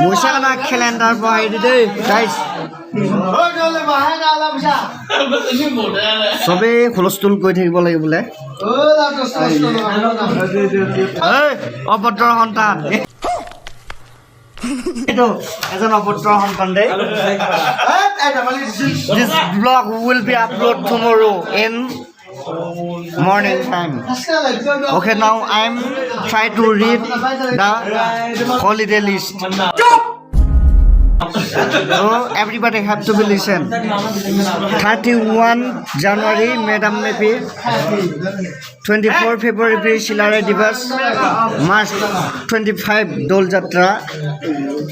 Musa na calendar bahai deh, guys. Sobe khulostul koi thik boleh boleh. Opodro hontan. Itu, eজন opodro hontan deh. This vlog will be uploaded tomorrow in morning time. Okay, now I'm trying to read the holiday list. So everybody have to be listen. 31 January Madam Mepi, 24 February Shilare Divas, March 25 Dol Jatra,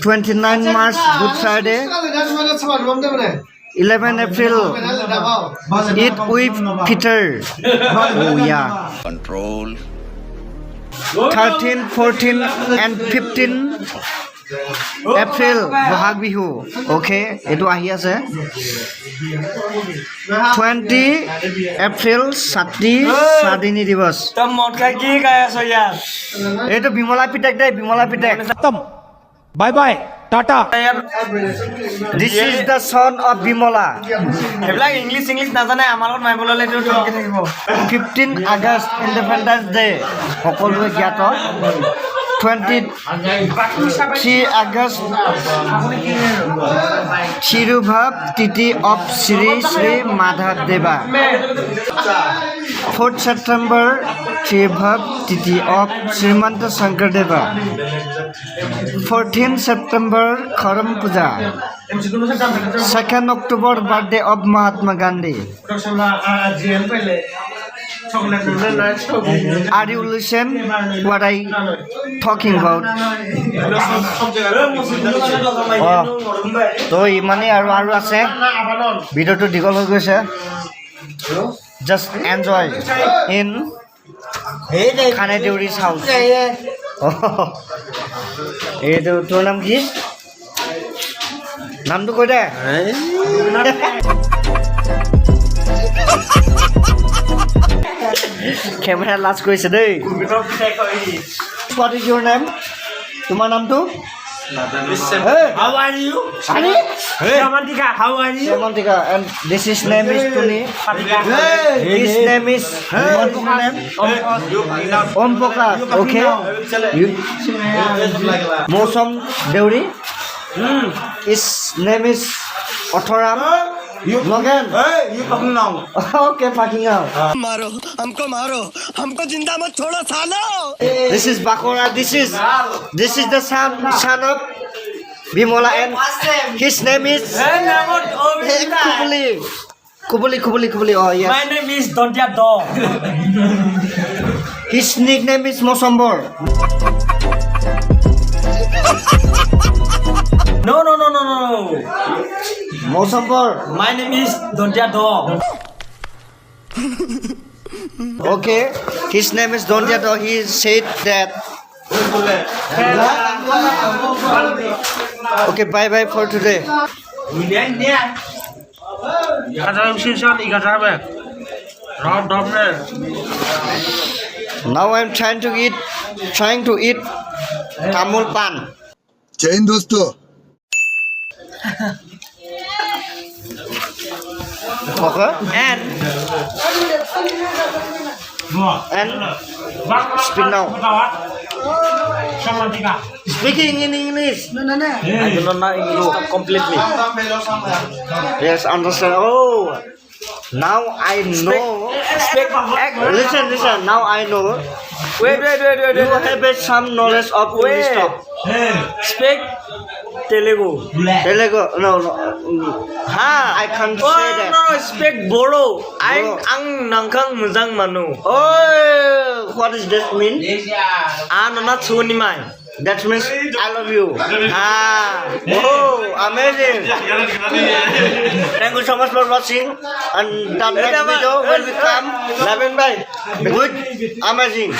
29 March Good Friday, 11 April Eid with Peter. Oh yeah. Control. 13, 14 and 15 April Bohag Bihu. Okay, itu ahi আছে. 20 April Sati Sadini Divas. Tom mot khai ki kaya so yaar. Itu Bimola Pitek deh, Bimola Pitek. Bye bye, Tata. This is the son of Bimola. Eblak English nazane amar লগত নাই bolale to কি থাকিব 15 August Independence Day. সকলোৱে জ্ঞাত 23 August Shirubhav Titi of Sri Sri Madhavdeva. 4th September Shirubhav Titi of Srimanta Shankardeva. 14th September Kharam Puja. 2nd October birthday of Mahatma Gandhi. Are you listen what I talking about? তো ইমানে আৰু আছে ভিডিওটো দীঘল হৈ গৈছে just enjoy in খানে দেউৰি's house এইটো তোৰ নাম কি নামটো কৈ দে কেমেৰা লাজ কৰিছে দেই What is your name? তোমাৰ নামটো How are you? Ani? Samantika, how are you? Samantika, and this is name is Tuni. His name is what's your name? Om Prakash. Okay. Mosam Deuri. His name is Othoram. Logan. You fucking now. Okay, fucking out. मारो हमको जिंदा मत छोड़ो सालो. This is Bakora. This is the son of Bimola, and his name is Kubuli. Oh yes. My name is Dontia Do. His nickname is Mosambor. No. Mosambor. My name is Dontia Do. Okay, his name is Dondiato. He said that. Okay, bye for today. Now I'm trying to eat Tamul Pan. जय हिंद दोस्तों. Okay. And speak now. Speaking in English. I do not know English completely. Yes, understand. Oh, now I know. Listen. Now I know. Wait. You have some knowledge of English talk. Speak Telugu. No. I can't say that. No. Speak Bodo. Ang nangkang muzang manu. Oh, what does that mean? Nona chuni mai. That means I love you. Oh, amazing. Thank you so much for watching. And the next video will become 11 by good, amazing.